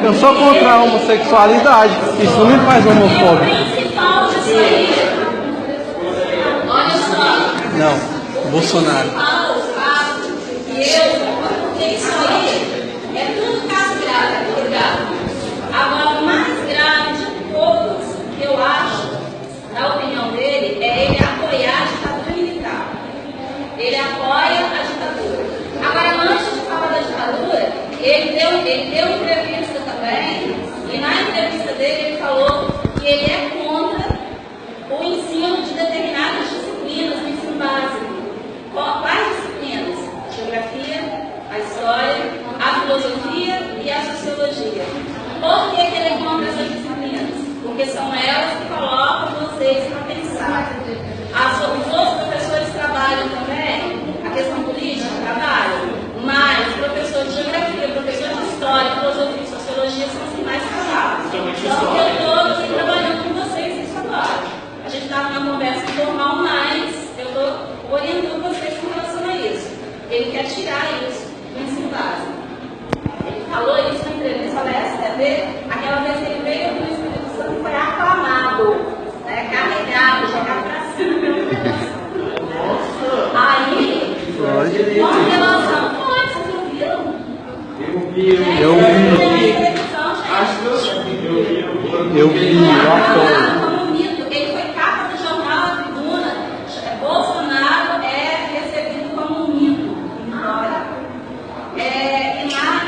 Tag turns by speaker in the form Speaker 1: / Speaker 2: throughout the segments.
Speaker 1: Eu sou contra a homossexualidade. Isso não me faz homofóbico.
Speaker 2: Olha só.
Speaker 1: Não, Bolsonaro.
Speaker 2: Isso aí é tudo caso grave, tudo grave. Agora, o mais grave de todos, que eu acho, na opinião dele, é ele apoiar a ditadura militar. Ele apoia a ditadura. Agora, antes de falar da ditadura, ele deu entrevista também, e na entrevista dele ele falou que ele é contra o ensino de determinadas disciplinas no ensino básico. Quais disciplinas? A geografia, a história, a filosofia e a sociologia. Por que ele é contra essas disciplinas? Porque são elas que colocam vocês para pensar. Os outros professores trabalham também, a questão política trabalham, mas professor de geografia, professor de história, filosofia e sociologia são os que mais trabalham. Então, eu estou aqui trabalhando com vocês isso agora. A gente estava numa conversa informal, mas eu estou orientando vocês com relação a isso. Ele quer tirar isso do ensino básico. Ele falou isso na entrevista da STV, aquela vez que ele veio do Espírito Santo e foi aclamado, né, carregado, jogado para cima pela população. Aí, com relação, vocês ouviram?
Speaker 1: Eu vi,
Speaker 2: como mito. Ele foi capa do jornal A Tribuna. Bolsonaro é recebido como um mito.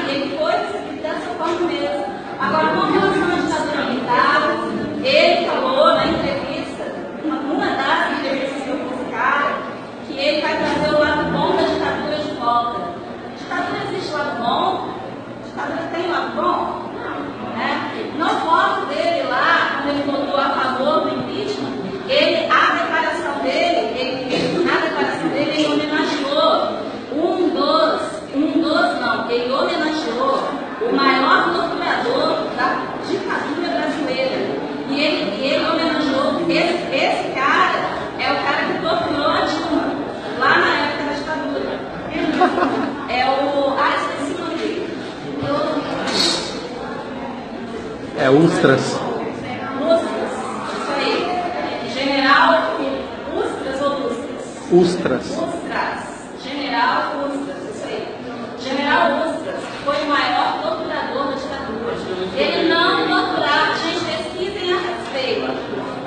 Speaker 2: Ele foi recebido dessa forma mesmo. Agora, com relação à ditadura militar, ele falou na entrevista, uma das entrevistas que eu fiz esse cara, que ele vai trazer o lado bom da ditadura de volta. Ditadura existe lado bom? Ditadura tem lado bom? No voto dele lá, quando ele votou a favor do impeachment, na declaração dele, ele homenageou ele homenageou o maior torturador da ditadura brasileira. E ele homenageou esse cara, é o cara que torturou a Dilma, lá na época da ditadura. Esqueci o nome dele.
Speaker 1: É Ustras.
Speaker 2: Isso aí. General Ustras ou Ustras?
Speaker 1: Ustras.
Speaker 2: General Ustras, isso aí. General Ustras foi o maior torturador da ditadura. Ele não torturava, gente, pesquisem a respeito.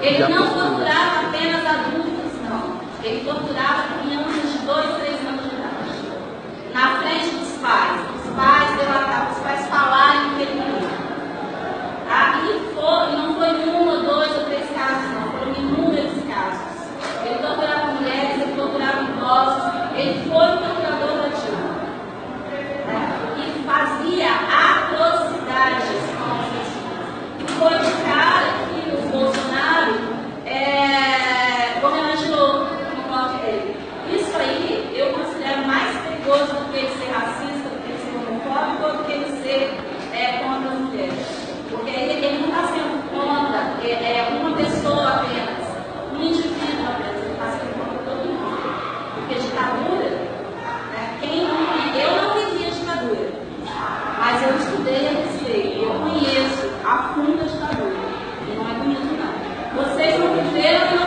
Speaker 2: Ele não torturava apenas adultos, não. Ele torturava crianças de 2, 3 anos de idade. Na frente dos pais. Os pais delatavam, os pais falarem que ele queria. E não foi 1 ou 2 ou 3 casos, não. Foram inúmeros casos. Ele torturava mulheres, ele torturava idosos. Ele foi o torturador da Dilma. E fazia atrocidades com as pessoas. E foi o cara que o Bolsonaro homenageou no voto dele. Isso aí eu considero mais perigoso do que ele ser racista, do que ele ser homofóbico, ou do que ele ser contra as mulheres. Porque ele não está sendo contra uma pessoa apenas, um indivíduo apenas, ele está sendo contra todo mundo. Porque ditadura, eu não vivi a ditadura, mas eu estudei a respeito, eu conheço a fundo a ditadura. E não é bonito, não. Vocês não viveram